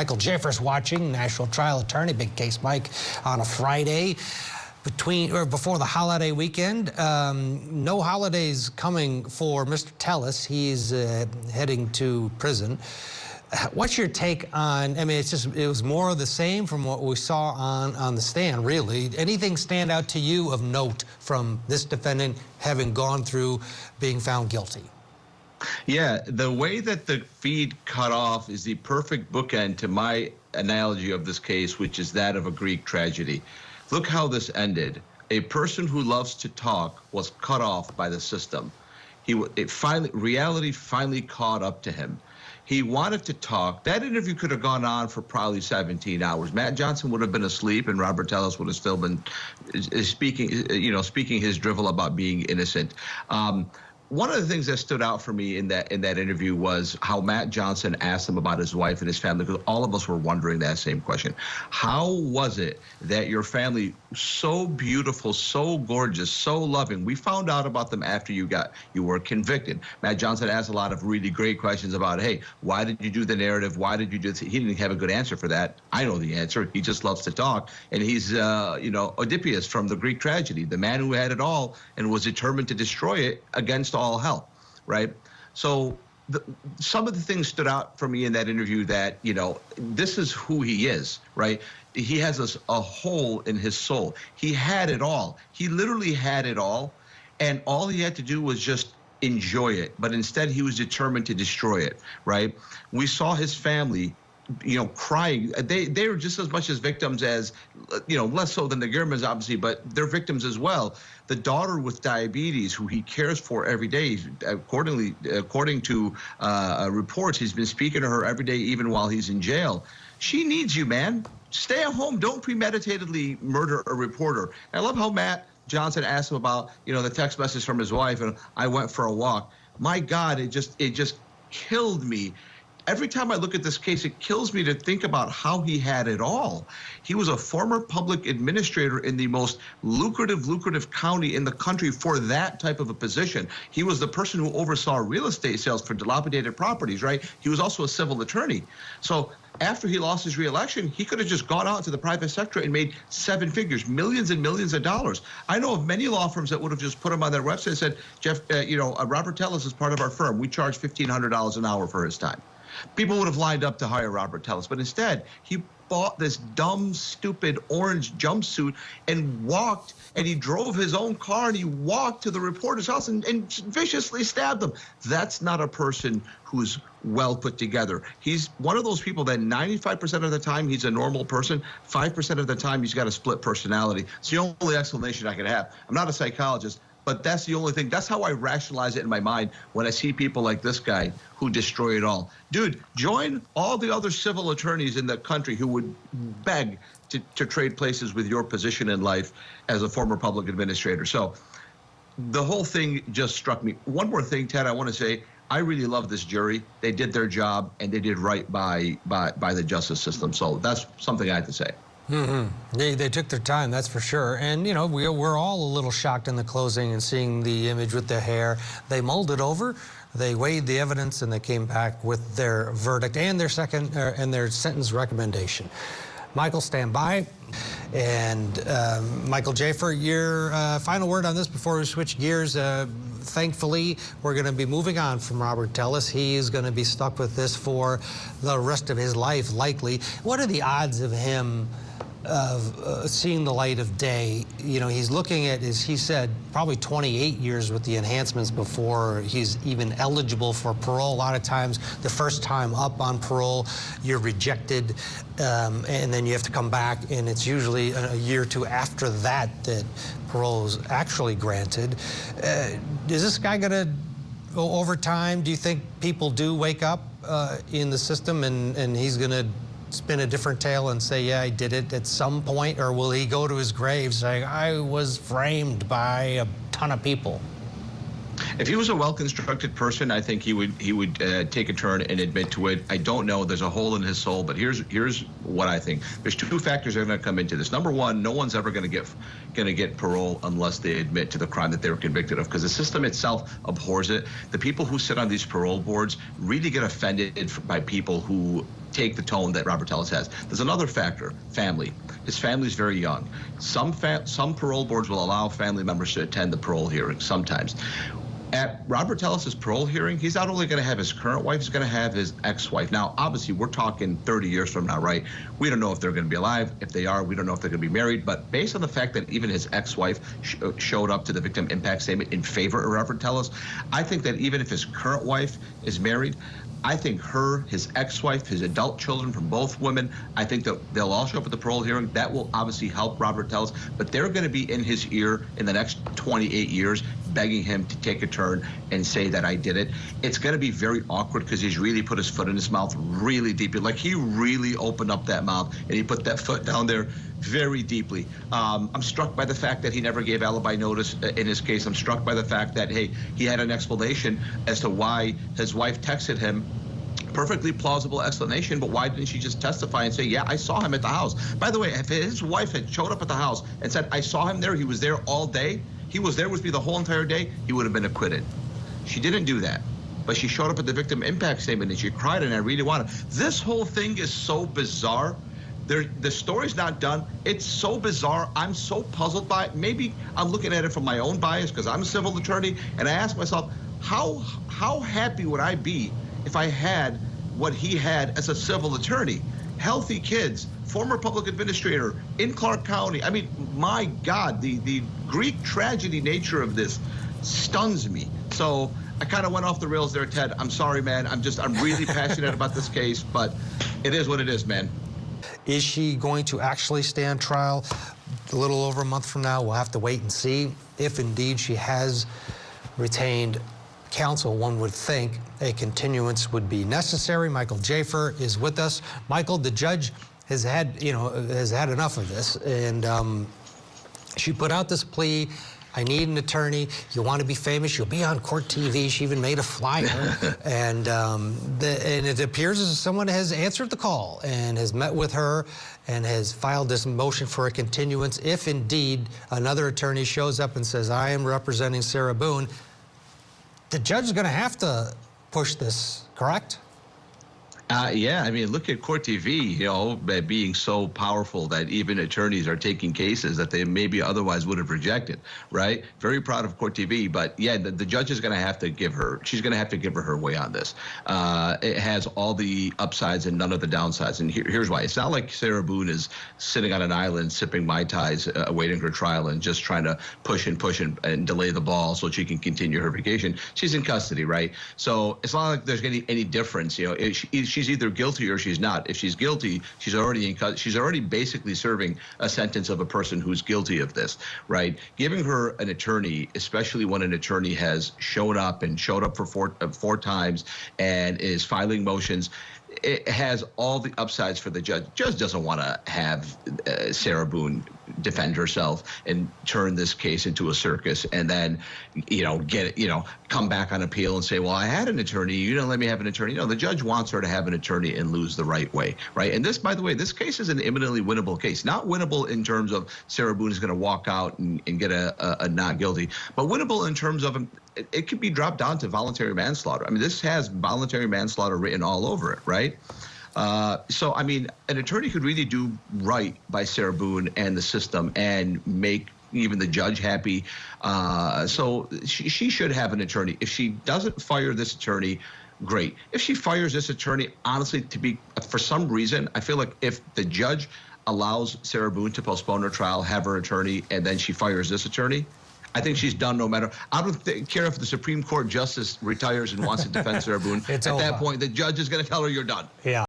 Michael Jaaffar's watching, national trial attorney, big case Mike, on a Friday before the holiday weekend. No holidays coming for Mr. Telles. He's heading to prison. What's your take on, I mean, it was more of the same from what we saw on the stand, really. Anything stand out to you of note from this defendant having gone through being found guilty? Yeah, the way that the feed cut off is the perfect bookend to my analogy of this case, which is that of a Greek tragedy. Look how this ended. A person who loves to talk was cut off by the system. Reality finally caught up to him. He wanted to talk. That interview could have gone on for probably 17 hours. Matt Johnson would have been asleep, and Robert Telles would have still been speaking his drivel about being innocent. One of the things that stood out for me in that interview was how Matt Johnson asked him about his wife and his family, because all of us were wondering that same question. How was it that your family, so beautiful, so gorgeous, so loving, we found out about them after you were convicted? Matt Johnson asked a lot of really great questions about, hey, why did you do the narrative? Why did you do this? He didn't have a good answer for that. I know the answer. He just loves to talk. And he's, Oedipus from the Greek tragedy, the man who had it all and was determined to destroy it against all help, right? So some of the things stood out for me in that interview that, this is who he is, right? He has a hole in his soul. He had it all. He literally had it all, and all he had to do was just enjoy it. But instead, he was determined to destroy it, right? We saw his family crying. They were just as much as victims as, less so than the Germans, obviously, but they're victims as well. The daughter with diabetes, who he cares for every day, according to reports, he's been speaking to her every day, even while he's in jail. She needs you, man. Stay at home. Don't premeditatedly murder a reporter. And I love how Matt Johnson asked him about, the text message from his wife, and I went for a walk. My God, it just killed me. Every time I look at this case, it kills me to think about how he had it all. He was a former public administrator in the most lucrative county in the country for that type of a position. He was the person who oversaw real estate sales for dilapidated properties, right? He was also a civil attorney. So after he lost his reelection, he could have just gone out to the private sector and made 7 figures, millions and millions of dollars. I know of many law firms that would have just put him on their website and said, Jeff, Robert Telles is part of our firm. We charge $1,500 an hour for his time. People would have lined up to hire Robert Telles, but instead he bought this dumb, stupid orange jumpsuit and walked, and he drove his own car and he walked to the reporter's house and viciously stabbed them. That's not a person who's well put together. He's one of those people that 95% of the time he's a normal person, 5% of the time he's got a split personality. It's the only explanation I can have. I'm not a psychologist, but that's the only thing. That's how I rationalize it in my mind when I see people like this guy who destroy it all. Dude, join all the other civil attorneys in the country who would beg to trade places with your position in life as a former public administrator. So the whole thing just struck me. One more thing, Ted, I want to say, I really love this jury. They did their job, and they did right by the justice system. So that's something I have to say. Mm-hmm. They took their time, that's for sure. And, we're all a little shocked in the closing and seeing the image with the hair. They mulled it over, they weighed the evidence, and they came back with their verdict and their sentence recommendation. Michael, stand by. And Michael Jaafar, your final word on this before we switch gears. Thankfully, we're going to be moving on from Robert Telles. He is going to be stuck with this for the rest of his life, likely. What are the odds of him seeing the light of day? He's looking at, as he said, probably 28 years with the enhancements before he's even eligible for parole. A lot of times, the first time up on parole, you're rejected, and then you have to come back, and it's usually a year or two after that parole is actually granted. Is this guy going to go over time? Do you think people do wake up in the system, and he's going to spin a different tale and say, yeah, I did it at some point? Or will he go to his grave saying, I was framed by a ton of people? If he was a well-constructed person, I think he would take a turn and admit to it. I don't know. There's a hole in his soul, but here's what I think. There's 2 factors that are going to come into this. Number one, no one's ever going to get parole unless they admit to the crime that they were convicted of, because the system itself abhors it. The people who sit on these parole boards really get offended by people who take the tone that Robert Telles has. There's another factor, family. His family's very young. Some parole boards will allow family members to attend the parole hearing sometimes. At Robert Telles' parole hearing, he's not only going to have his current wife, he's going to have his ex-wife. Now, obviously, we're talking 30 years from now, right? We don't know if they're going to be alive. If they are, we don't know if they're going to be married. But based on the fact that even his ex-wife showed up to the victim impact statement in favor of Robert Telles, I think that even if his current wife is married, I think his ex-wife, his adult children from both women, I think that they'll all show up at the parole hearing. That will obviously help Robert Telles, but they're going to be in his ear in the next 28 years, begging him to take a turn and say that I did it. It's going to be very awkward because he's really put his foot in his mouth really deeply. Like, he really opened up that mouth and he put that foot down there very deeply. I'm struck by the fact that he never gave alibi notice in his case. I'm struck by the fact that, hey, he had an explanation as to why his wife texted him. Perfectly plausible explanation, but why didn't she just testify and say, yeah, I saw him at the house? By the way, if his wife had showed up at the house and said, I saw him there, he was there all day, he was there with me the whole entire day, he would have been acquitted. She didn't do that, but she showed up at the victim impact statement and she cried, and I really wanted. This whole thing is so bizarre. The story's not done. It's so bizarre. I'm so puzzled by it. Maybe I'm looking at it from my own bias because I'm a civil attorney, and I ask myself, how happy would I be if I had what he had as a civil attorney? Healthy kids, former public administrator in Clark County. I mean, my God, the Greek tragedy nature of this stuns me. So I kind of went off the rails there, Ted. I'm sorry, man. I'm really passionate about this case, but it is what it is, man. Is she going to actually stand trial a little over a month from now? We'll have to wait and see. If indeed she has retained counsel, one would think a continuance would be necessary. Michael Jaafar is with us. Michael, the judge has had enough of this, and she put out this plea. I need an attorney. You want to be famous? You'll be on court TV. She even made a flyer, and it appears as if someone has answered the call and has met with her and has filed this motion for a continuance. If indeed another attorney shows up and says, I am representing Sarah Boone, the judge is going to have to push this, correct? Yeah, I mean, look at Court TV, being so powerful that even attorneys are taking cases that they maybe otherwise would have rejected, right? Very proud of Court TV, but yeah, the judge is going to have to give her way on this. It has all the upsides and none of the downsides, and here's why. It's not like Sarah Boone is sitting on an island sipping Mai Tais, awaiting her trial and just trying to push and delay the ball so she can continue her vacation. She's in custody, right? So it's not like there's any difference. She's either guilty or she's not. If she's guilty, she's already basically serving a sentence of a person who's guilty of this, right? Giving her an attorney, especially when an attorney has showed up for four times and is filing motions, it has all the upsides for the judge. Judge doesn't want to have Sarah Boone defend herself and turn this case into a circus and then, come back on appeal and say, well, I had an attorney. You didn't let me have an attorney. The judge wants her to have an attorney and lose the right way, right? And this, by the way, this case is an imminently winnable case. Not winnable in terms of Sarah Boone is going to walk out and get a not guilty, but winnable in terms of it could be dropped down to voluntary manslaughter. I mean, this has voluntary manslaughter written all over it, right? So, I mean, an attorney could really do right by Sarah Boone and the system and make even the judge happy. So she should have an attorney. If she doesn't fire this attorney, great. If she fires this attorney, honestly, for some reason, I feel like if the judge allows Sarah Boone to postpone her trial, have her attorney, and then she fires this attorney, I think she's done no matter. I don't care if the Supreme Court justice retires and wants to defend Sarah Boone. At that point, the judge is going to tell her you're done. Yeah.